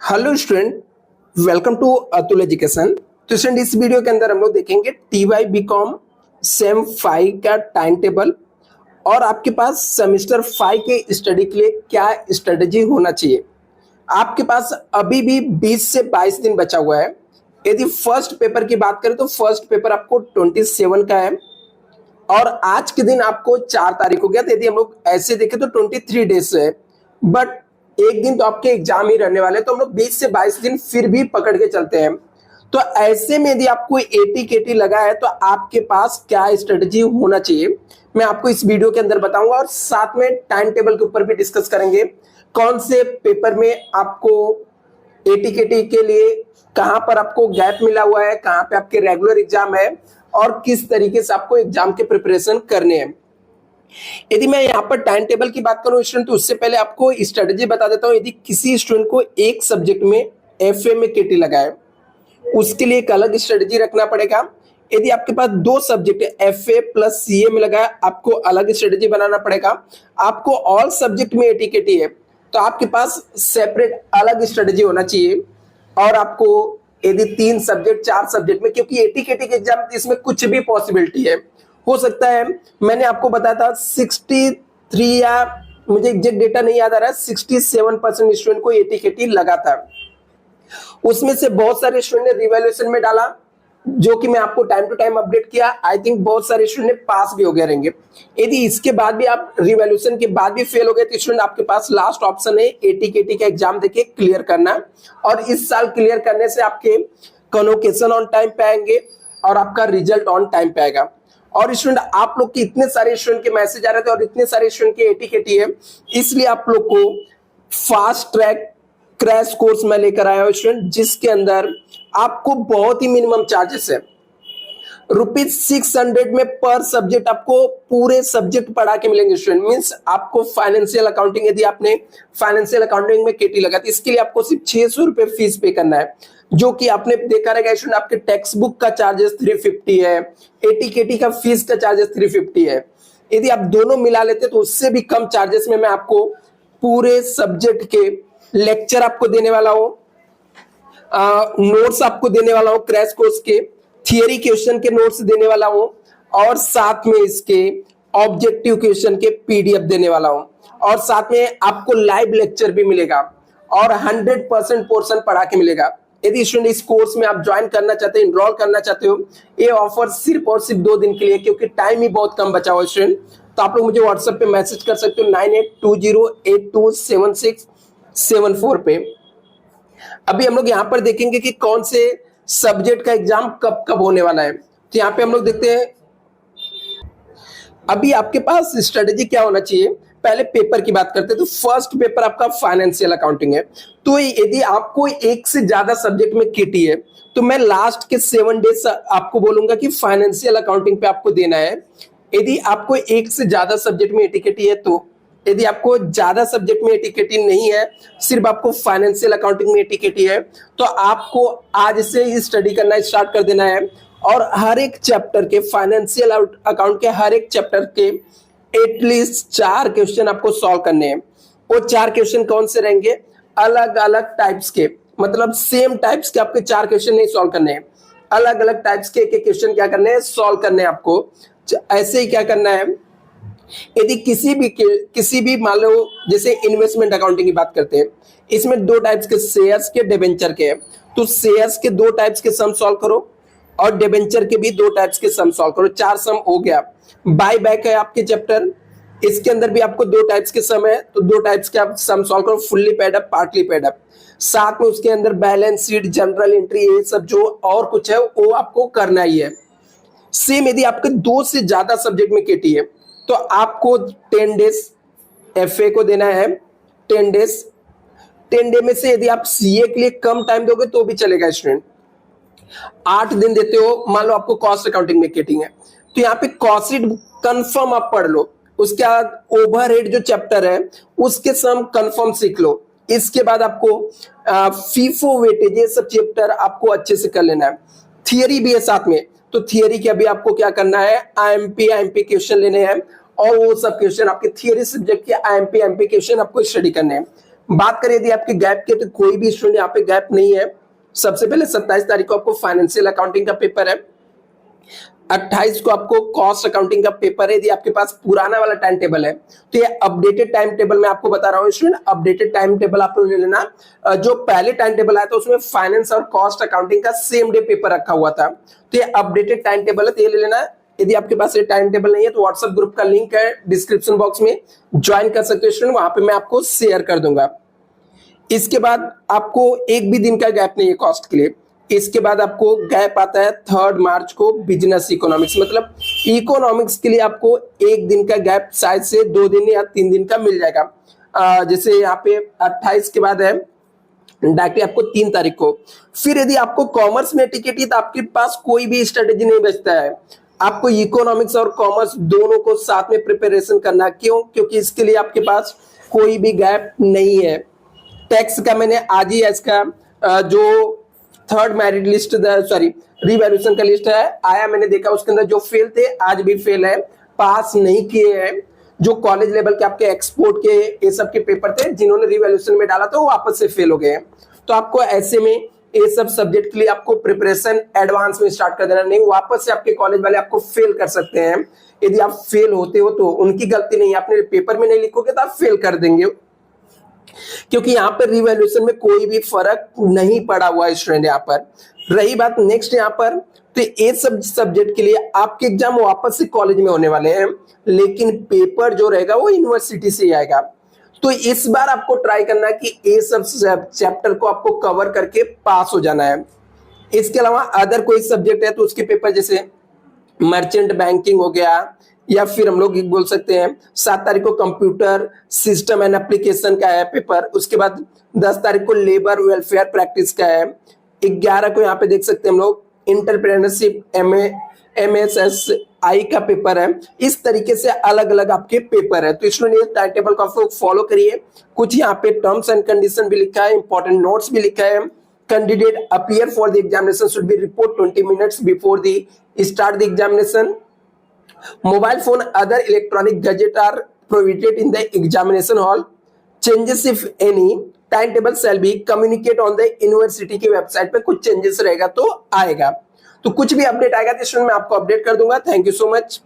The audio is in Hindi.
Hello student, welcome to Atul education. तो स्टूडेंट, इस वीडियो के अंदर हम लोग देखेंगे टीवाई बीकॉम सेम 5 का टाइम टेबल और आपके पास सेमेस्टर 5 के स्टडी के लिए क्या स्ट्रेटजी होना चाहिए। आपके पास अभी भी 20 से 22 दिन बचा हुआ है। यदि फर्स्ट पेपर की बात करें तो फर्स्ट पेपर आपको 27 का है और आज के दिन आपको 4 तारीख हो गया। तो यदि हम लोग ऐसे देखें तो 23 डेज है, बट एक दिन तो आपके एग्जाम ही रहने वाले हैं, तो हम लोग 20 से 22 दिन फिर भी पकड़ के चलते हैं। तो ऐसे में यदि आपको एटी केटी लगा है तो आपके पास क्या स्ट्रेटजी होना चाहिए, मैं आपको इस वीडियो के अंदर बताऊंगा और साथ में टाइम टेबल के ऊपर भी डिस्कस करेंगे। कौन से पेपर में आपको एटी केटी के लिए कहां पर आपको गैप मिला हुआ है, कहां पे आपके रेगुलर एग्जाम है और किस तरीके से आपको एग्जाम के प्रिपरेशन करने हैं। यदि मैं यहाँ पर टाइम टेबल की बात करूं स्टूडेंट, तो उससे पहले आपको स्ट्रेटजी बता देता हूं। यदि किसी स्टूडेंट को एक सब्जेक्ट में एफए में केटी लगा है, उसके लिए एक अलग स्ट्रेटजी रखना पड़ेगा। यदि आपके पास 2 सब्जेक्ट एफए प्लस सीए में लगा है, आपको अलग स्ट्रेटजी बनाना पड़ेगा। आपको ऑल सब्जेक्ट में एटी केटी है तो आपके पास सेपरेट अलग स्ट्रेटजी होना चाहिए। और आपको यदि 3 सब्जेक्ट 4 सब्जेक्ट में, क्योंकि एटी केटी के एग्जाम इसमें कुछ भी पॉसिबिलिटी है, हो सकता है। मैंने आपको बताया था 63 या मुझे एग्जैक्ट डेटा नहीं याद आ रहा है, 67% स्टूडेंट को एटी केटी लगा था। उसमें से बहुत सारे स्टूडेंट ने रिवैल्यूएशन में डाला, जो कि मैं आपको टाइम टू टाइम अपडेट किया। आई थिंक बहुत सारे स्टूडेंट ने पास भी हो गए रहेंगे। यदि इसके बाद भी आप रिवैल्यूएशन के बाद भी फेल हो गए तो स्टूडेंट आपके पास लास्ट ऑप्शन है एटी केटी का एग्जाम देके क्लियर करना। और इस साल क्लियर करने से आपके कन्वोकेशन ऑन टाइम पे आएंगे और आपका रिजल्ट ऑन टाइम पे आएगा। और स्टूडेंट, आप लोग के इतने सारे स्टूडेंट के मैसेज आ रहे थे और इतने सारे स्टूडेंट के एटी केटी है, इसलिए आप लोग को फास्ट ट्रैक क्रैश कोर्स में लेकर आया हूं स्टूडेंट, जिसके अंदर आपको बहुत ही मिनिमम चार्जेस है। ₹600 में पर सब्जेक्ट आपको पूरे सब्जेक्ट पढ़ा के मिलेंगे स्टूडेंट। मींस आपको फाइनेंशियल अकाउंटिंग, यदि आपने फाइनेंशियल अकाउंटिंग में केटी लगा तो इसके लिए आपको सिर्फ ₹600 फीस पे करना है, जो कि आपने देखा रहेगा स्टूडेंट। आपके टेक्स्ट बुक का चार्जेस 350 है, एटी केटी का फीस का चार्जेस 350 है। यदि आप दोनों मिला लेते तो उससे भी कम चार्जेस में मैं आपको पूरे सब्जेक्ट के लेक्चर आपको देने वाला हूं, नोट्स आपको देने वाला हूं, क्रैश कोर्स के थियरी क्वेश्चन के नोट्स देने वाला हूं और साथ में इसके ऑब्जेक्टिव क्वेश्चन के पीडीएफ देने वाला हूं। और साथ में आपको लाइव लेक्चर भी मिलेगा और 100% पोर्शन पढ़ा के मिलेगा। यदि स्टूडेंट इस कोर्स में आप ज्वाइन करना चाहते हो, इनरोल करना चाहते हो, ये ऑफर सिर्फ और सिर्फ 2 दिन के लिए, क्योंकि टाइम ही बहुत कम बचा हुआ है स्टूडेंट। तो आप लोग मुझे व्हाट्सएप पे मैसेज कर सकते हो 9820827674 पे। अभी हम लोग यहाँ पर देखेंगे कि कौन से सब्जेक्ट का एग्जाम कब कब होने वाला है। तो यहाँ पे हम लोग देखते हैं अभी आपके पास स्ट्रेटजी क्या होना चाहिए। पहले पेपर की बात करते हैं तो फर्स्ट पेपर आपका फाइनेंशियल अकाउंटिंग है। तो यदि आपको एक से ज्यादा सब्जेक्ट में केटी है तो मैं लास्ट के 7 डेज आपको बोलूंगा कि फाइनेंशियल अकाउंटिंग पे आपको देना है। यदि आपको एक से ज्यादा सब्जेक्ट में एटीकेटी है तो, यदि आपको ज्यादा सब्जेक्ट में एटीकेटी नहीं है, सिर्फ आपको फाइनेंशियल अकाउंटिंग में एटीकेटी है, तो आपको आज से ही स्टडी करना स्टार्ट कर देना है। और हर एक चैप्टर के फाइनेंशियल अकाउंट के हर एक चैप्टर के एटलीस्ट 4 क्वेश्चन आपको सॉल्व करने हैं। वो 4 क्वेश्चन कौन से रहेंगे? अलग अलग टाइप्स के, मतलब सेम टाइप्स के आपके 4 क्वेश्चन नहीं सॉल्व करने हैं, अलग अलग टाइप्स के एक क्वेश्चन क्या करने हैं, सॉल्व करने हैं आपको। ऐसे ही क्या करना है, यदि किसी भी मान लो जैसे इन्वेस्टमेंट अकाउंटिंग की बात करते हैं, इसमें 2 टाइप्स के शेयर्स के डिबेंचर के हैं, तो शेयर्स के 2 टाइप्स के सम सॉल्व करो और डिबेंचर के भी 2 टाइप्स के सम सॉल्व करो। 4 सम हो गया। बाय बैक है आपके चैप्टर, इसके अंदर भी आपको 2 टाइप्स के सम है, तो 2 टाइप्स के आप सम सॉल्व करो, fully paid up, partly paid up. साथ में उसके अंदर बैलेंस शीट, जनरल एंट्री, ये सब जो और कुछ है वो आपको करना ही है। सेम यदि आपके 2 से ज्यादा सब्जेक्ट में केटी है तो आपको 10 डेज एफए को देना है। 10 डेज, 10 डे में से यदि आप सीए के लिए कम टाइम दोगे तो भी चलेगा स्टूडेंट। 8 दिन देते हो, मान लो आपको कॉस्ट अकाउंटिंग में केटिंग है तो यहाँ पे कॉस्ट शीट कंफर्म आप पढ़ लो। उसके बाद ओवरहेड जो चैप्टर है उसके सम कंफर्म सीख लो। इसके बाद आपको फीफो वेटेज, ये सब चैप्टर आपको अच्छे से कर लेना है। थियरी भी है साथ में, तो थियरी के अभी आपको क्या करना है, आईएमपी क्वेश्चन लेने हैं और वो सब क्वेश्चन आपके थियरी सब्जेक्ट के आईएमपी क्वेश्चन आपको स्टडी करने हैं। बात करें यदि आपके गैप के, तो कोई भी स्टूडेंट यहाँ पे गैप नहीं है। सबसे पहले 27 तारीख को आपको फाइनेंशियल अकाउंटिंग का पेपर है, 28 को आपको कॉस्ट अकाउंटिंग का पेपर है। यदि आपके पास पुराना वाला टाइम टेबल है तो ये अपडेटेड टाइम टेबल मैं आपको बता रहा हूँ स्टूडेंट, अपडेटेड टाइम टेबल आप लोग ले लेना। जो पहले टाइम टेबल आया था उसमें फाइनेंस और कॉस्ट अकाउंटिंग का सेम डे पेपर रखा हुआ था, तो ये अपडेटेड टाइम टेबल है, तो ये ले लेना। यदि आपके पास ये टाइम टेबल नहीं है तो व्हाट्सएप ग्रुप का लिंक है डिस्क्रिप्शन बॉक्स में, ज्वाइन कर सकते हो स्टूडेंट, वहां पे मैं आपको शेयर कर दूंगा। इसके बाद आपको एक भी दिन का गैप नहीं है कॉस्ट के लिए। इसके बाद आपको गैप आता है 3 मार्च को बिजनेस इकोनॉमिक्स, मतलब इकोनॉमिक्स के लिए आपको एक दिन का गैप शायद से 2 दिन या 3 दिन का मिल जाएगा। जैसे यहाँ पे 28 के बाद है डायरेक्टली आपको 3 तारीख को। फिर यदि आपको कॉमर्स में टिकट ही तो आपके पास कोई भी स्ट्रेटेजी नहीं बचता है, आपको इकोनॉमिक्स और कॉमर्स दोनों को साथ में प्रिपरेशन करना। क्यों? क्योंकि इसके लिए आपके पास कोई भी गैप नहीं है। टैक्स का मैंने आज ही इसका जो third merit list, sorry revaluation का लिस्ट है आया, मैंने देखा उसके अंदर जो फेल थे आज भी फेल है, पास नहीं किए हैं। जो कॉलेज लेवल के आपके एक्सपोर्ट के ये सब के पेपर थे जिन्होंने रिवैल्यूएशन में डाला था वो वापस से फेल हो गए हैं। तो आपको ऐसे में ये सब सब्जेक्ट के लिए आपको प्रिपरेशन एडवांस में स्टार्ट कर देना, नहीं वापस से आपके कॉलेज वाले आपको फेल कर सकते हैं। यदि आप फेल होते हो तो उनकी गलती नहीं है, आपने पेपर में नहीं लिखोगे तो आप फेल कर देंगे, क्योंकि यहाँ पर रिवैल्यूएशन में कोई भी फर्क नहीं पड़ा हुआ है स्टूडेंट। यहाँ पर रही बात नेक्स्ट यहाँ पर, तो ये सब सब्जेक्ट के लिए आपके एग्जाम वापस से कॉलेज में होने वाले हैं, लेकिन पेपर जो रहेगा वो यूनिवर्सिटी से ही आएगा। तो इस बार आपको ट्राई करना है कि ये सब चैप्टर को आपको कवर करके पास हो जाना है। इसके अलावा अदर कोई सब्जेक्ट है तो उसके पेपर जैसे मर्चेंट बैंकिंग हो गया, या फिर हम लोग बोल सकते हैं 7 तारीख को कंप्यूटर सिस्टम एंड एप्लीकेशन का है पेपर। उसके बाद 10 तारीख को लेबर वेलफेयर प्रैक्टिस का है। 11 को यहाँ पे देख सकते हैं हम लोग एंटरप्रेन्योरशिप MSSI का पेपर है। इस तरीके से अलग अलग आपके पेपर है। तो इसमें टाइम टेबल को आप लोग फॉलो करिए। कुछ यहाँ पे टर्म्स एंड कंडीशन भी लिखा है, इंपॉर्टेंट नोट्स भी लिखा है। Candidate appear for the examination should be report 20 minutes before the start the examination. Mobile phone, other electronic gadget are prohibited in the examination hall. Changes if any, timetable shall be communicate on the university की वेबसाइट पे कुछ चेंजेस रहेगा तो आएगा। तो कुछ भी अपडेट आएगा तो इसमें मैं आपको अपडेट कर दूंगा। Thank you so much.